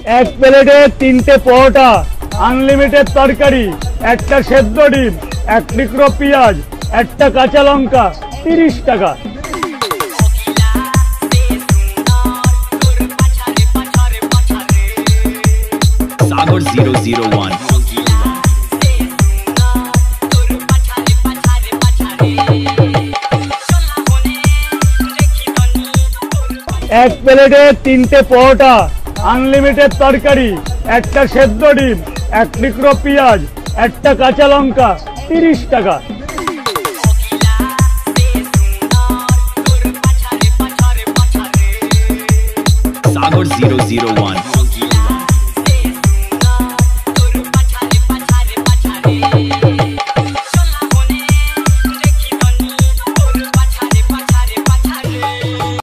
এক প্লেটে 3টে পরোটা, আনলিমিটেড তরকারি, একটা সেদ্ধ ডিম, এক টুকরো পেঁয়াজ, একটা কাঁচা লঙ্কা, 30 টাকা। Sagar 001। এক প্লেটে 3টে পরোটা, আনলিমিটেড তরকারি, একটা সেদ্ধ ডিম, এক টুকরো পেঁয়াজ, একটা কাঁচা লঙ্কা, 30 টাকা। Sagar 001।